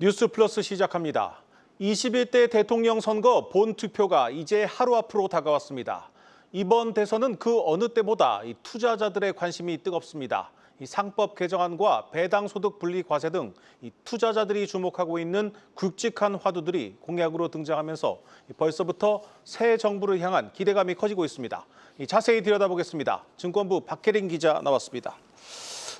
뉴스 플러스 시작합니다. 21대 대통령 선거 본투표가 이제 하루 앞으로 다가왔습니다. 이번 대선은 그 어느 때보다 투자자들의 관심이 뜨겁습니다. 상법 개정안과 배당 소득 분리 과세 등 투자자들이 주목하고 있는 굵직한 화두들이 공약으로 등장하면서 벌써부터 새 정부를 향한 기대감이 커지고 있습니다. 자세히 들여다보겠습니다. 증권부 박혜린 기자 나왔습니다.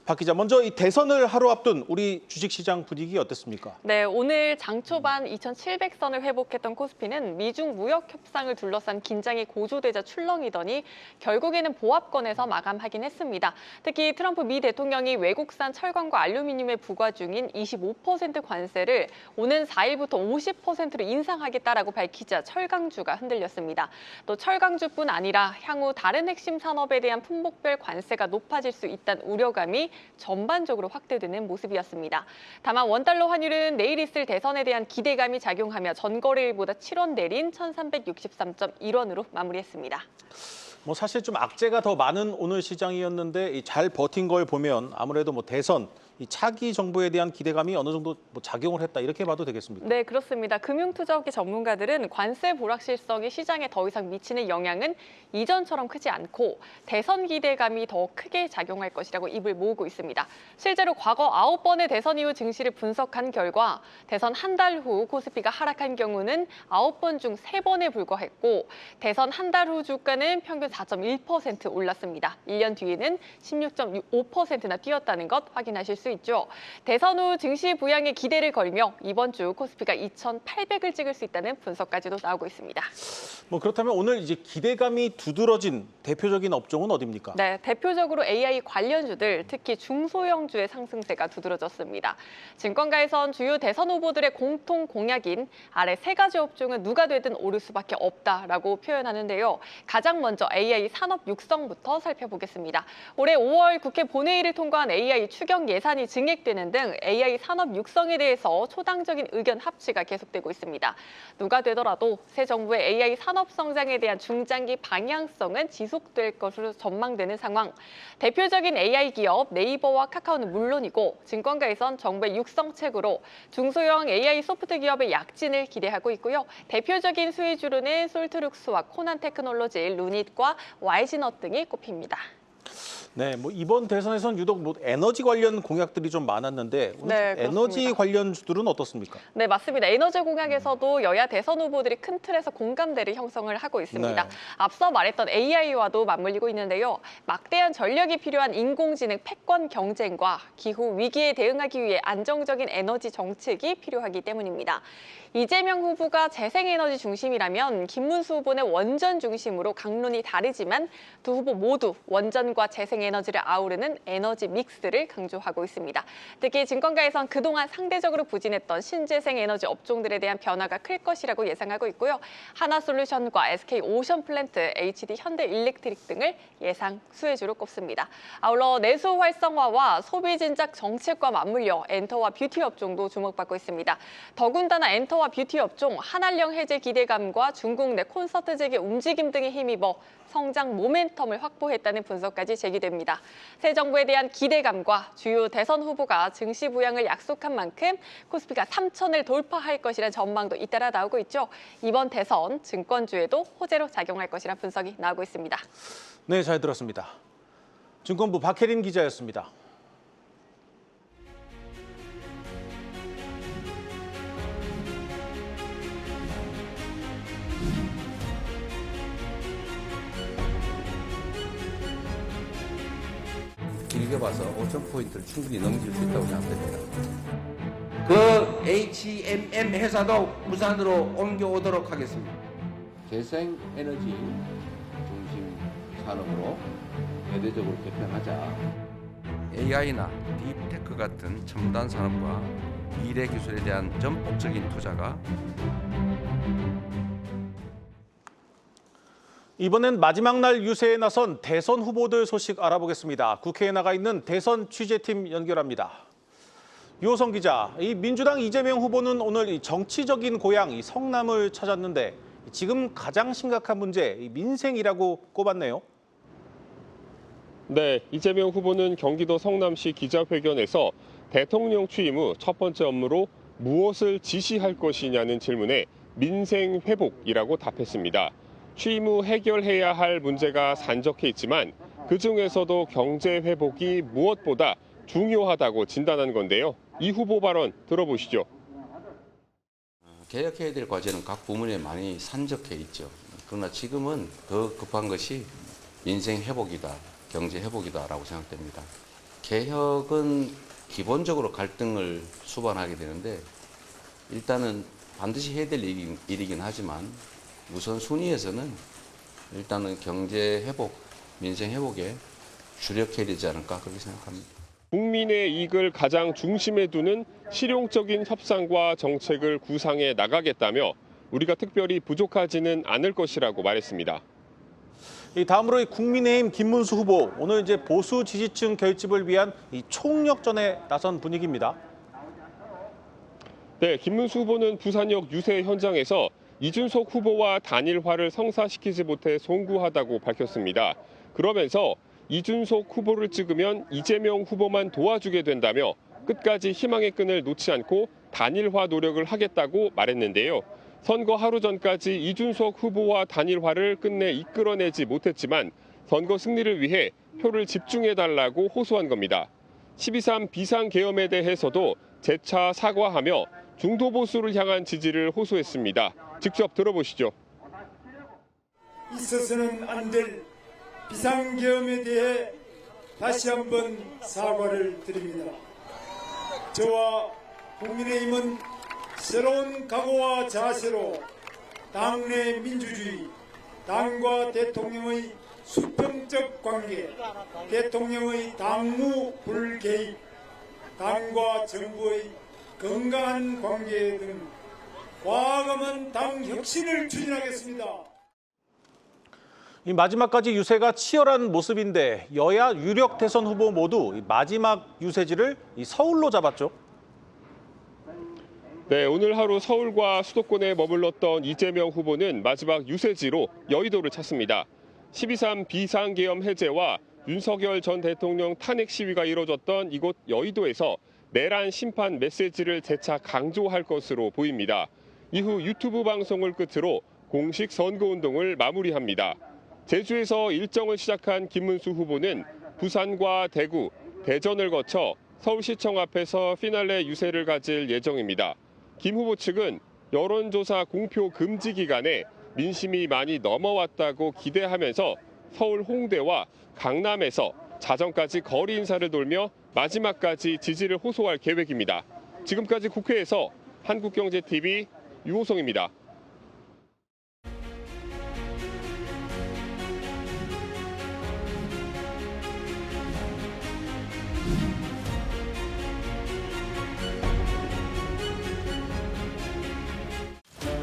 박 기자, 먼저 이 대선을 하루 앞둔 우리 주식시장 분위기 어땠습니까? 네, 오늘 장 초반 2,700선을 회복했던 코스피는 미중 무역 협상을 둘러싼 긴장이 고조되자 출렁이더니 결국에는 보합권에서 마감하긴 했습니다. 특히 트럼프 미 대통령이 외국산 철강과 알루미늄에 부과 중인 25% 관세를 오는 4일부터 50%로 인상하겠다라고 밝히자 철강주가 흔들렸습니다. 또 철강주뿐 아니라 향후 다른 핵심 산업에 대한 품목별 관세가 높아질 수 있다는 우려감이 전반적으로 확대되는 모습이었습니다. 다만 원달러 환율은 내일 있을 대선에 대한 기대감이 작용하며 전거래일보다 7원 내린 1,363.1원으로 마무리했습니다. 사실 좀 악재가 더 많은 오늘 시장이었는데 잘 버틴 걸 보면 아무래도 대선, 이 차기 정부에 대한 기대감이 어느 정도 작용을 했다 이렇게 봐도 되겠습니까? 네, 그렇습니다. 금융투자업계 전문가들은 관세 불확실성이 시장에 더 이상 미치는 영향은 이전처럼 크지 않고 대선 기대감이 더 크게 작용할 것이라고 입을 모으고 있습니다. 실제로 과거 9번의 대선 이후 증시를 분석한 결과 대선 한 달 후 코스피가 하락한 경우는 9번 중 3번에 불과했고 대선 한 달 후 주가는 평균 4.1% 올랐습니다. 1년 뒤에는 16.5%나 뛰었다는 것 확인하실 수 있죠. 대선 후 증시 부양에 기대를 걸며 이번 주 코스피가 2,800을 찍을 수 있다는 분석까지도 나오고 있습니다. 그렇다면 오늘 이제 기대감이 두드러진 대표적인 업종은 어디입니까? 네, 대표적으로 AI 관련주들, 특히 중소형주의 상승세가 두드러졌습니다. 증권가에선 주요 대선 후보들의 공통 공약인 아래 3가지 업종은 누가 되든 오를 수밖에 없다라고 표현하는데요. 가장 먼저 AI 산업 육성부터 살펴보겠습니다. 올해 5월 국회 본회의를 통과한 AI 추경 예산이 증액되는 등 AI 산업 육성에 대해서 초당적인 의견 합치가 계속되고 있습니다. 누가 되더라도 새 정부의 AI 산업 성장에 대한 중장기 방향성은 지속될 것으로 전망되는 상황. 대표적인 AI 기업 네이버와 카카오는 물론이고 증권가에선 정부의 육성책으로 중소형 AI 소프트 기업의 약진을 기대하고 있고요. 대표적인 수혜주로는 솔트룩스와 코난 테크놀로지, 루닛과 YG넛 등이 꼽힙니다. 네, 이번 대선에선 유독 에너지 관련 공약들이 좀 많았는데 오늘 네, 에너지 관련 주들은 어떻습니까? 네, 맞습니다. 에너지 공약에서도 여야 대선 후보들이 큰 틀에서 공감대를 형성을 하고 있습니다. 네. 앞서 말했던 AI와도 맞물리고 있는데요. 막대한 전력이 필요한 인공지능 패권 경쟁과 기후 위기에 대응하기 위해 안정적인 에너지 정책이 필요하기 때문입니다. 이재명 후보가 재생에너지 중심이라면 김문수 후보는 원전 중심으로 강론이 다르지만 두 후보 모두 원전과 재생에너지를 아우르는 에너지 믹스를 강조하고 있습니다. 특히 증권가에선 그동안 상대적으로 부진했던 신재생 에너지 업종들에 대한 변화가 클 것이라고 예상하고 있고요. 하나솔루션과 SK오션플랜트, HD 현대일렉트릭 등을 예상 수혜주로 꼽습니다. 아울러 내수 활성화와 소비 진작 정책과 맞물려 엔터와 뷰티 업종도 주목받고 있습니다. 더군다나 엔터와 뷰티 업종, 한한령 해제 기대감과 중국 내 콘서트 재개 움직임 등에 힘입어 성장 모멘텀을 확보했다는 분석까지 제기됩니다. 새 정부에 대한 기대감과 주요 대선 후보가 증시 부양을 약속한 만큼 코스피가 3,000을 돌파할 것이라는 전망도 잇따라 나오고 있죠. 이번 대선 증권주에도 호재로 작용할 것이라는 분석이 나오고 있습니다. 네, 잘 들었습니다. 증권부 박혜린 기자였습니다. 길게 봐서 5,000포인트를 충분히 넘길 수 있다고 생각됩니다. 그 HMM 회사도 부산으로 옮겨오도록 하겠습니다. 재생에너지 중심 산업으로 대대적으로 개편하자. AI나 딥테크 같은 첨단 산업과 미래 기술에 대한 전폭적인 투자가 이번엔 마지막 날 유세에 나선 대선 후보들 소식 알아보겠습니다. 국회에 나가 있는 대선 취재팀 연결합니다. 유호성 기자, 이 민주당 이재명 후보는 오늘 이 정치적인 고향 성남을 찾았는데 지금 가장 심각한 문제 민생이라고 꼽았네요. 네, 이재명 후보는 경기도 성남시 기자회견에서 대통령 취임 후 첫 번째 업무로 무엇을 지시할 것이냐는 질문에 민생 회복이라고 답했습니다. 취임 후 해결해야 할 문제가 산적해 있지만 그중에서도 경제 회복이 무엇보다 중요하다고 진단한 건데요. 이 후보 발언 들어보시죠. 개혁해야 될 과제는 각 부문에 많이 산적해 있죠. 그러나 지금은 더 급한 것이 민생 회복이다, 경제 회복이다라고 생각됩니다. 개혁은 기본적으로 갈등을 수반하게 되는데 일단은 반드시 해야 될 일이긴 하지만 우선 순위에서는 일단은 경제 회복, 민생 회복에 주력해야 되지 않을까 그렇게 생각합니다. 국민의 이익을 가장 중심에 두는 실용적인 협상과 정책을 구상해 나가겠다며 우리가 특별히 부족하지는 않을 것이라고 말했습니다. 다음으로 이 국민의힘 김문수 후보, 오늘 이제 보수 지지층 결집을 위한 이 총력전에 나선 분위기입니다. 네, 김문수 후보는 부산역 유세 현장에서 이준석 후보와 단일화를 성사시키지 못해 송구하다고 밝혔습니다. 그러면서 이준석 후보를 찍으면 이재명 후보만 도와주게 된다며 끝까지 희망의 끈을 놓지 않고 단일화 노력을 하겠다고 말했는데요. 선거 하루 전까지 이준석 후보와 단일화를 끝내 이끌어내지 못했지만 선거 승리를 위해 표를 집중해달라고 호소한 겁니다. 12.3 비상계엄에 대해서도 재차 사과하며 중도보수를 향한 지지를 호소했습니다. 직접 들어보시죠. 있어서는 안 될 비상계엄에 대해 다시 한번 사과를 드립니다. 저와 국민의힘은 새로운 각오와 자세로 당내 민주주의, 당과 대통령의 수평적 관계, 대통령의 당무 불개입, 당과 정부의 건강한 관계 등 과감한 당 혁신을 추진하겠습니다. 이 마지막까지 유세가 치열한 모습인데 여야 유력 대선 후보 모두 이 마지막 유세지를 이 서울로 잡았죠. 네, 오늘 하루 서울과 수도권에 머물렀던 이재명 후보는 마지막 유세지로 여의도를 찾습니다. 12.3 비상계엄 해제와 윤석열 전 대통령 탄핵 시위가 이뤄졌던 이곳 여의도에서 내란 심판 메시지를 재차 강조할 것으로 보입니다. 이후 유튜브 방송을 끝으로 공식 선거운동을 마무리합니다. 제주에서 일정을 시작한 김문수 후보는 부산과 대구, 대전을 거쳐 서울시청 앞에서 피날레 유세를 가질 예정입니다. 김 후보 측은 여론조사 공표 금지 기간에 민심이 많이 넘어왔다고 기대하면서 서울 홍대와 강남에서 자정까지 거리 인사를 돌며 마지막까지 지지를 호소할 계획입니다. 지금까지 국회에서 한국경제TV 유호성입니다.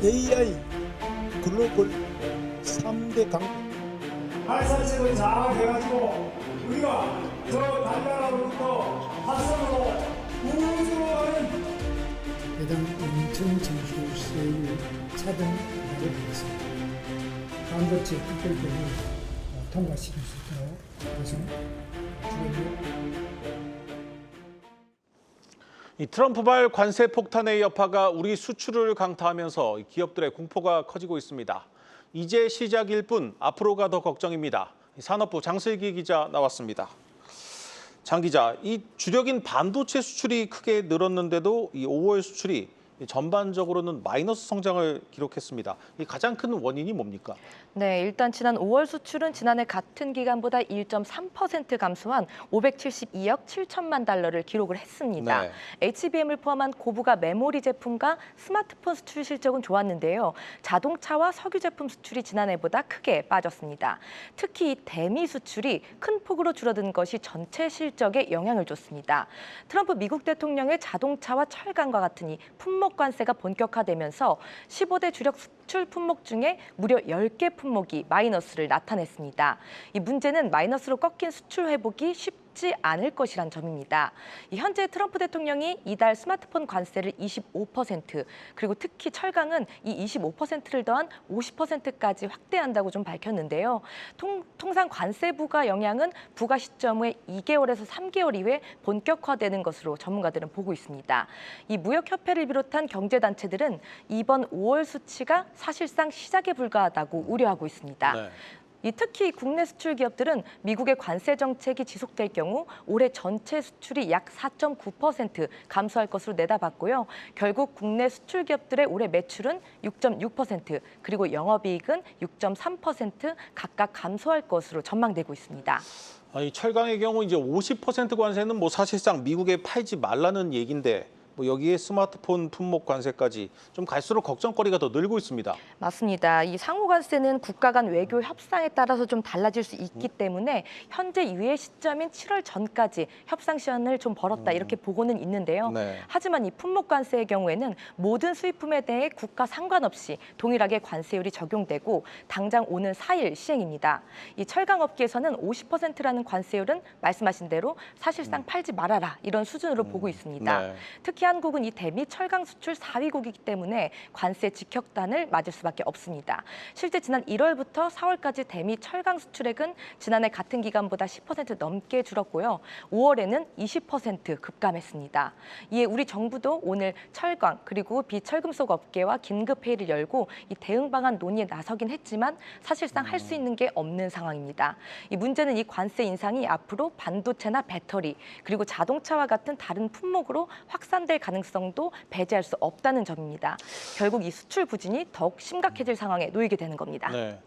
AI 글로벌 3대 강국 발사체를 잘 해가지고 우리가 저 달나라로부터 화성으로 우주로 가는 해당 인천 정수세율 차등 마련되었습니다. 반도체 특별법을 통과시킬 수 있도록 그것은 주요 이 트럼프발 관세 폭탄의 여파가 우리 수출을 강타하면서 기업들의 공포가 커지고 있습니다. 이제 시작일 뿐 앞으로가 더 걱정입니다. 산업부 장슬기 기자 나왔습니다. 장 기자, 이 주력인 반도체 수출이 크게 늘었는데도 이 5월 수출이 전반적으로는 마이너스 성장을 기록했습니다. 이 가장 큰 원인이 뭡니까? 네, 일단 지난 5월 수출은 지난해 같은 기간보다 1.3% 감소한 572억 7천만 달러를 기록을 했습니다. 네. HBM을 포함한 고부가 메모리 제품과 스마트폰 수출 실적은 좋았는데요. 자동차와 석유 제품 수출이 지난해보다 크게 빠졌습니다. 특히 이 대미 수출이 큰 폭으로 줄어든 것이 전체 실적에 영향을 줬습니다. 트럼프 미국 대통령의 자동차와 철강과 같은 이 품목 관세가 본격화되면서 15대 주력 수출 품목 중에 무려 10개 품목이 마이너스를 나타냈습니다. 이 문제는 마이너스로 꺾인 수출 회복이 쉽지 쉽지 않을 것이란 점입니다. 현재 트럼프 대통령이 이달 스마트폰 관세를 25% 그리고 특히 철강은 이 25%를 더한 50%까지 확대한다고 좀 밝혔는데요. 통상 관세 부과 영향은 부과 시점 후에 2개월에서 3개월 이후에 본격화되는 것으로 전문가들은 보고 있습니다. 이 무역협회를 비롯한 경제단체들은 이번 5월 수치가 사실상 시작에 불과하다고 우려하고 있습니다. 네. 특히 국내 수출 기업들은 미국의 관세 정책이 지속될 경우 올해 전체 수출이 약 4.9% 감소할 것으로 내다봤고요. 결국 국내 수출 기업들의 올해 매출은 6.6% 그리고 영업이익은 6.3% 각각 감소할 것으로 전망되고 있습니다. 이 철강의 경우 이제 50% 관세는 뭐 사실상 미국에 팔지 말라는 얘기인데 뭐 여기에 스마트폰 품목 관세까지 좀 갈수록 걱정거리가 더 늘고 있습니다. 맞습니다. 이 상호 관세는 국가 간 외교 협상에 따라서 좀 달라질 수 있기 때문에 현재 유예 시점인 7월 전까지 협상 시간을 좀 벌었다 이렇게 보고는 있는데요. 네. 하지만 이 품목 관세의 경우에는 모든 수입품에 대해 국가 상관없이 동일하게 관세율이 적용되고 당장 오는 4일 시행입니다. 이 철강업계에서는 50%라는 관세율은 말씀하신 대로 사실상 팔지 말아라 이런 수준으로 보고 있습니다. 네. 특히 한국은 이 대미 철강 수출 4위국이기 때문에 관세 직격단을 맞을 수밖에 없습니다. 실제 지난 1월부터 4월까지 대미 철강 수출액은 지난해 같은 기간보다 10% 넘게 줄었고요. 5월에는 20% 급감했습니다. 이에 우리 정부도 오늘 철강 그리고 비철금속 업계와 긴급 회의를 열고 이 대응 방안 논의에 나서긴 했지만 사실상 할 수 있는 게 없는 상황입니다. 이 문제는 이 관세 인상이 앞으로 반도체나 배터리 그리고 자동차와 같은 다른 품목으로 확산될 가능성도 배제할 수 없다는 점입니다. 결국 이 수출 부진이 더욱 심각해질 상황에 놓이게 되는 겁니다. 네.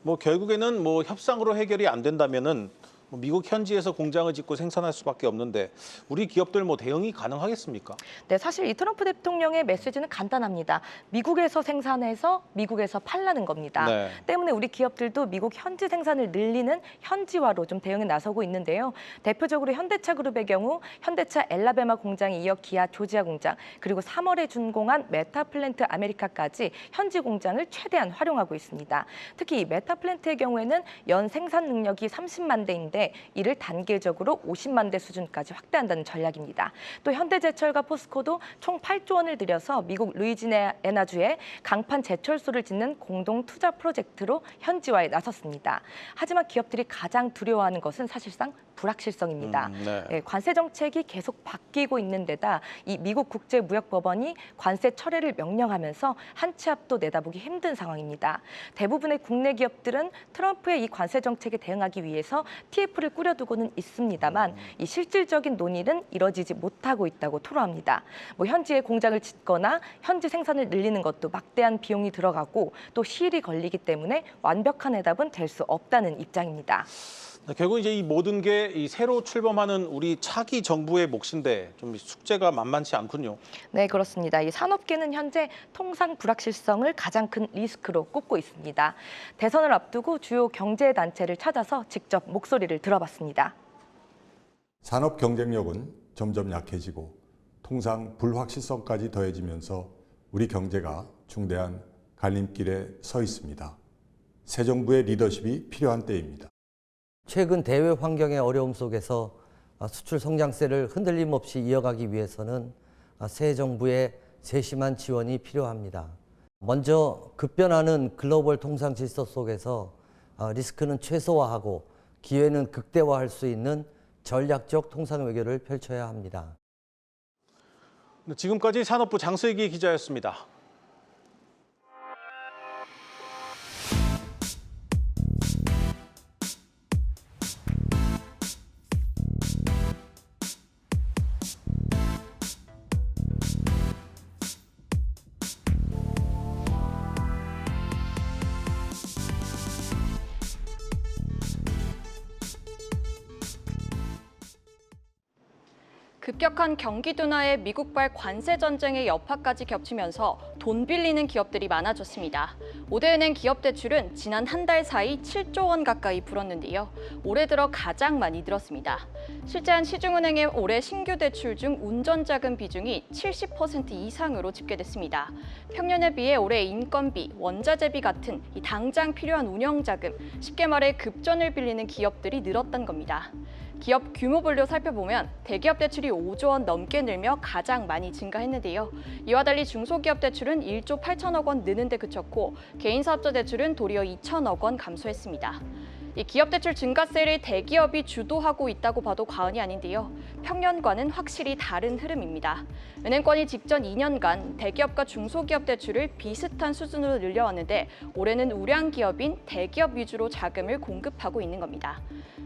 뭐 결국에는 뭐 협상으로 해결이 안 된다면은 미국 현지에서 공장을 짓고 생산할 수밖에 없는데 우리 기업들 뭐 대응이 가능하겠습니까? 네, 사실 이 트럼프 대통령의 메시지는 간단합니다. 미국에서 생산해서 미국에서 팔라는 겁니다. 네. 때문에 우리 기업들도 미국 현지 생산을 늘리는 현지화로 좀 대응에 나서고 있는데요. 대표적으로 현대차 그룹의 경우 현대차 엘라베마 공장에 이어 기아 조지아 공장 그리고 3월에 준공한 메타플랜트 아메리카까지 현지 공장을 최대한 활용하고 있습니다. 특히 이 메타플랜트의 경우에는 연 생산 능력이 30만 대인데 이를 단계적으로 50만 대 수준까지 확대한다는 전략입니다. 또 현대제철과 포스코도 총 8조 원을 들여서 미국 루이지애나주에 강판 제철소를 짓는 공동 투자 프로젝트로 현지화에 나섰습니다. 하지만 기업들이 가장 두려워하는 것은 사실상 불확실성입니다. 네. 관세 정책이 계속 바뀌고 있는 데다 이 미국 국제무역법원이 관세 철회를 명령하면서 한 치 앞도 내다보기 힘든 상황입니다. 대부분의 국내 기업들은 트럼프의 이 관세 정책에 대응하기 위해서 TF를 꾸려두고는 있습니다만 이 실질적인 논의는 이뤄지지 못하고 있다고 토로합니다. 뭐 현지에 공장을 짓거나 현지 생산을 늘리는 것도 막대한 비용이 들어가고 또 시일이 걸리기 때문에 완벽한 해답은 될 수 없다는 입장입니다. 결국 이제 이 모든 게 이 새로 출범하는 우리 차기 정부의 몫인데 좀 숙제가 만만치 않군요. 네, 그렇습니다. 이 산업계는 현재 통상 불확실성을 가장 큰 리스크로 꼽고 있습니다. 대선을 앞두고 주요 경제 단체를 찾아서 직접 목소리를 들어봤습니다. 산업 경쟁력은 점점 약해지고 통상 불확실성까지 더해지면서 우리 경제가 중대한 갈림길에 서 있습니다. 새 정부의 리더십이 필요한 때입니다. 최근 대외 환경의 어려움 속에서 수출 성장세를 흔들림 없이 이어가기 위해서는 새 정부의 세심한 지원이 필요합니다. 먼저 급변하는 글로벌 통상 질서 속에서 리스크는 최소화하고 기회는 극대화할 수 있는 전략적 통상 외교를 펼쳐야 합니다. 지금까지 산업부 장슬기 기자였습니다. 급격한 경기 둔화에 미국발 관세 전쟁의 여파까지 겹치면서 돈 빌리는 기업들이 많아졌습니다. 오대은행 기업 대출은 지난 한 달 사이 7조 원 가까이 불었는데요. 올해 들어 가장 많이 늘었습니다. 실제 한 시중은행의 올해 신규 대출 중 운전자금 비중이 70% 이상으로 집계됐습니다. 평년에 비해 올해 인건비, 원자재비 같은 당장 필요한 운영자금, 쉽게 말해 급전을 빌리는 기업들이 늘었던 겁니다. 기업 규모별로 살펴보면 대기업 대출이 5조 원 넘게 늘며 가장 많이 증가했는데요. 이와 달리 중소기업 대출은 1조 8천억 원 느는 데 그쳤고 개인 사업자 대출은 도리어 2천억 원 감소했습니다. 이 기업 대출 증가세를 대기업이 주도하고 있다고 봐도 과언이 아닌데요. 평년과는 확실히 다른 흐름입니다. 은행권이 직전 2년간 대기업과 중소기업 대출을 비슷한 수준으로 늘려왔는데 올해는 우량 기업인 대기업 위주로 자금을 공급하고 있는 겁니다.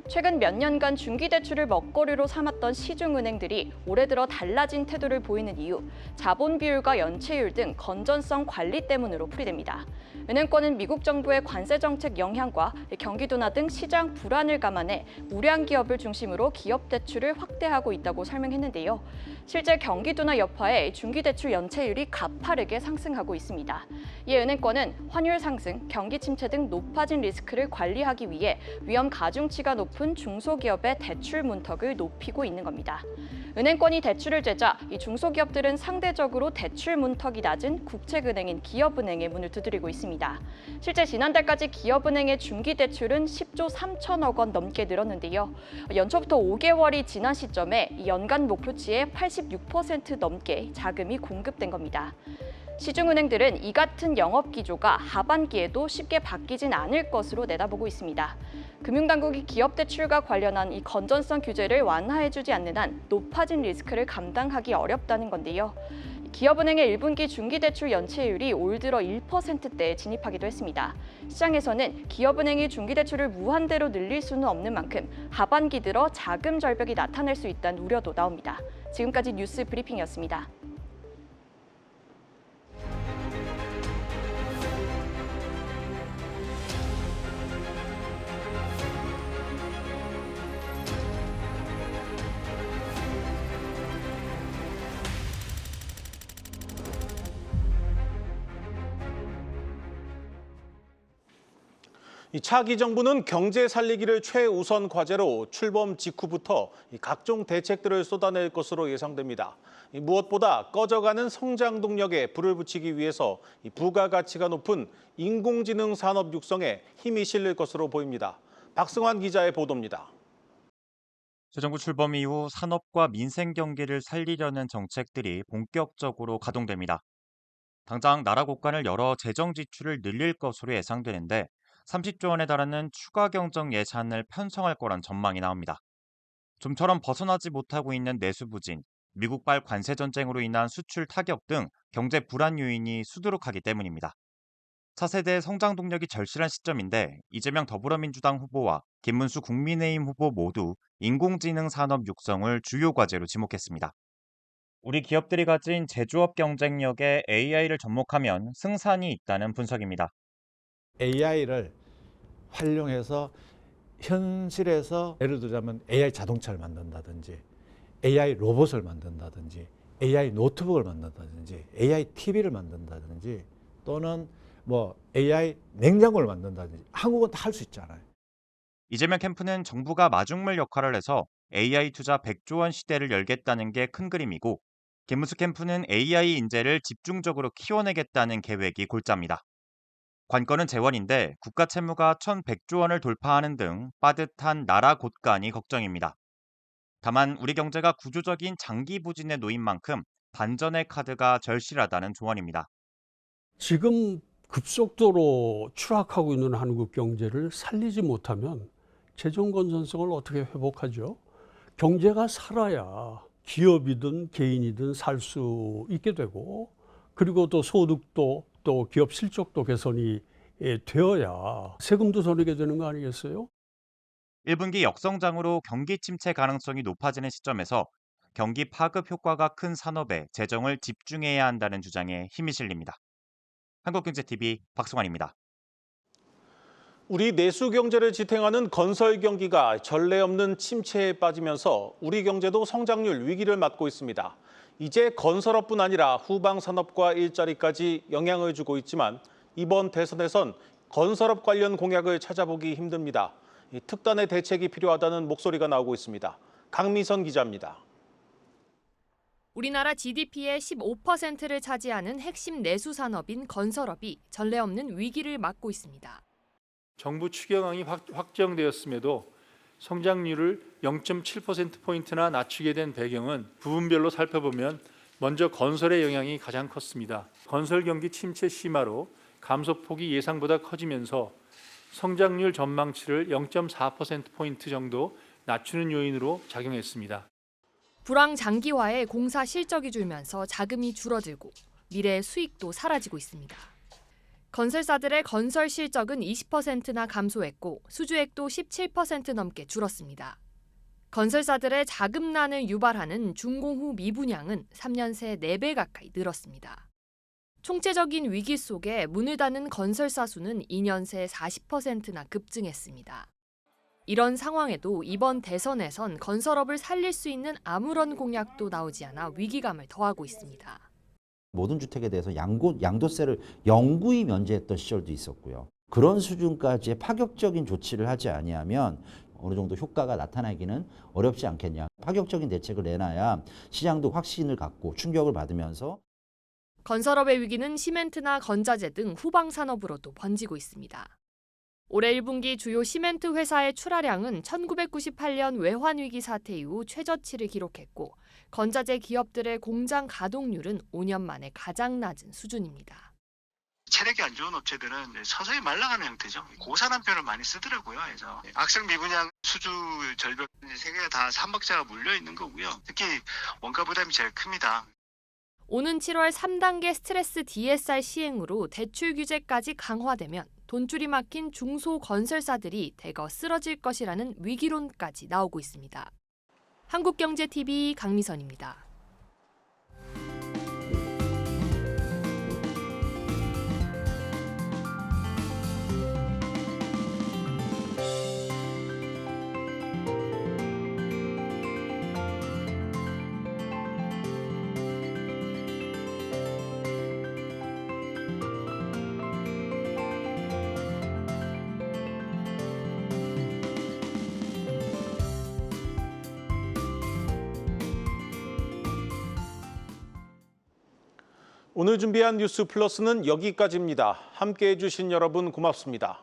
최근 몇 년간 중기대출을 먹거리로 삼았던 시중은행들이 올해 들어 달라진 태도를 보이는 이유, 자본 비율과 연체율 등 건전성 관리 때문으로 풀이됩니다. 은행권은 미국 정부의 관세 정책 영향과 경기도나 등 시장 불안을 감안해 우량 기업을 중심으로 기업 대출을 확대하고 있다고 설명했는데요. 실제 경기도나 여파에 중기대출 연체율이 가파르게 상승하고 있습니다. 이에 은행권은 환율 상승, 경기 침체 등 높아진 리스크를 관리하기 위해 위험 가중치가 높은 중소기업의 대출 문턱을 높이고 있는 겁니다. 은행권이 대출을 째자 이 중소기업들은 상대적으로 대출 문턱이 낮은 국책은행인 기업은행에 문을 두드리고 있습니다. 실제 지난달까지 기업은행의 중기대출은 10조 3천억 원 넘게 늘었는데요. 연초부터 5개월이 지난 시점에 연간 목표치의 86% 넘게 자금이 공급된 겁니다. 시중은행들은 이 같은 영업 기조가 하반기에도 쉽게 바뀌진 않을 것으로 내다보고 있습니다. 금융당국이 기업 대출과 관련한 이 건전성 규제를 완화해주지 않는 한 높아진 리스크를 감당하기 어렵다는 건데요. 기업은행의 1분기 중기대출 연체율이 올 들어 1%대에 진입하기도 했습니다. 시장에서는 기업은행이 중기대출을 무한대로 늘릴 수는 없는 만큼 하반기 들어 자금 절벽이 나타날 수 있다는 우려도 나옵니다. 지금까지 뉴스 브리핑이었습니다. 이 차기 정부는 경제 살리기를 최우선 과제로 출범 직후부터 각종 대책들을 쏟아낼 것으로 예상됩니다. 무엇보다 꺼져가는 성장 동력에 불을 붙이기 위해서 부가가치가 높은 인공지능 산업 육성에 힘이 실릴 것으로 보입니다. 박승환 기자의 보도입니다. 새 정부 출범 이후 산업과 민생 경기를 살리려는 정책들이 본격적으로 가동됩니다. 당장 나라 곳간을 열어 재정 지출을 늘릴 것으로 예상되는데 30조 원에 달하는 추가 경정 예산을 편성할 거란 전망이 나옵니다. 좀처럼 벗어나지 못하고 있는 내수 부진, 미국발 관세 전쟁으로 인한 수출 타격 등 경제 불안 요인이 수두룩하기 때문입니다. 차세대 성장 동력이 절실한 시점인데 이재명 더불어민주당 후보와 김문수 국민의힘 후보 모두 인공지능 산업 육성을 주요 과제로 지목했습니다. 우리 기업들이 가진 제조업 경쟁력에 AI를 접목하면 승산이 있다는 분석입니다. AI를 활용해서 현실에서 예를 들자면 AI 자동차를 만든다든지 AI 로봇을 만든다든지 AI 노트북을 만든다든지 AI TV를 만든다든지 또는 AI 냉장고를 만든다든지 한국은 다 할 수 있잖아요. 이재명 캠프는 정부가 마중물 역할을 해서 AI 투자 100조 원 시대를 열겠다는 게 큰 그림이고 김문수 캠프는 AI 인재를 집중적으로 키워내겠다는 계획이 골자입니다. 관건은 재원인데 국가 채무가 1,100조 원을 돌파하는 등 빠듯한 나라 곳간이 걱정입니다. 다만 우리 경제가 구조적인 장기 부진에 놓인 만큼 반전의 카드가 절실하다는 조언입니다. 지금 급속도로 추락하고 있는 한국 경제를 살리지 못하면 재정 건전성을 어떻게 회복하죠? 경제가 살아야 기업이든 개인이든 살 수 있게 되고 그리고 또 소득도 또 기업 실적도 개선이 되어야 세금도 더 내게 되는 거 아니겠어요? 1분기 역성장으로 경기 침체 가능성이 높아지는 시점에서 경기 파급 효과가 큰 산업에 재정을 집중해야 한다는 주장에 힘이 실립니다. 한국경제TV 박승환입니다. 우리 내수 경제를 지탱하는 건설 경기가 전례 없는 침체에 빠지면서 우리 경제도 성장률 위기를 맞고 있습니다. 이제 건설업뿐 아니라 후방 산업과 일자리까지 영향을 주고 있지만 이번 대선에선 건설업 관련 공약을 찾아보기 힘듭니다. 특단의 대책이 필요하다는 목소리가 나오고 있습니다. 강미선 기자입니다. 우리나라 GDP의 15%를 차지하는 핵심 내수 산업인 건설업이 전례 없는 위기를 맞고 있습니다. 정부 추경안이 확정되었음에도 성장률을 0.7%포인트나 낮추게 된 배경은 부분별로 살펴보면 먼저 건설의 영향이 가장 컸습니다. 건설 경기 침체 심화로 감소폭이 예상보다 커지면서 성장률 전망치를 0.4%포인트 정도 낮추는 요인으로 작용했습니다. 불황 장기화에 공사 실적이 줄면서 자금이 줄어들고 미래의 수익도 사라지고 있습니다. 건설사들의 건설 실적은 20%나 감소했고 수주액도 17% 넘게 줄었습니다. 건설사들의 자금난을 유발하는 준공후 미분양은 3년 새 4배 가까이 늘었습니다. 총체적인 위기 속에 문을 닫는 건설사 수는 2년 새 40%나 급증했습니다. 이런 상황에도 이번 대선에선 건설업을 살릴 수 있는 아무런 공약도 나오지 않아 위기감을 더하고 있습니다. 모든 주택에 대해서 양도세를 영구히 면제했던 시절도 있었고요. 그런 수준까지의 파격적인 조치를 하지 아니하면 어느 정도 효과가 나타나기는 어렵지 않겠냐. 파격적인 대책을 내놔야 시장도 확신을 갖고 충격을 받으면서 건설업의 위기는 시멘트나 건자재 등 후방 산업으로도 번지고 있습니다. 올해 1분기 주요 시멘트 회사의 출하량은 1998년 외환위기 사태 이후 최저치를 기록했고 건자재 기업들의 공장 가동률은 5년 만에 가장 낮은 수준입니다. 체력이 안 좋은 업체들은 서서히 말라가는 형태죠. 고사란 표현을 많이 쓰더라고요. 그래서 악성 미분양, 수주 절벽 세 개가 다 삼박자가 물려 있는 거고요. 특히 원가 부담이 제일 큽니다. 오는 7월 3단계 스트레스 DSR 시행으로 대출 규제까지 강화되면 돈줄이 막힌 중소건설사들이 대거 쓰러질 것이라는 위기론까지 나오고 있습니다. 한국경제TV 강미선입니다. 오늘 준비한 뉴스 플러스는 여기까지입니다. 함께해 주신 여러분 고맙습니다.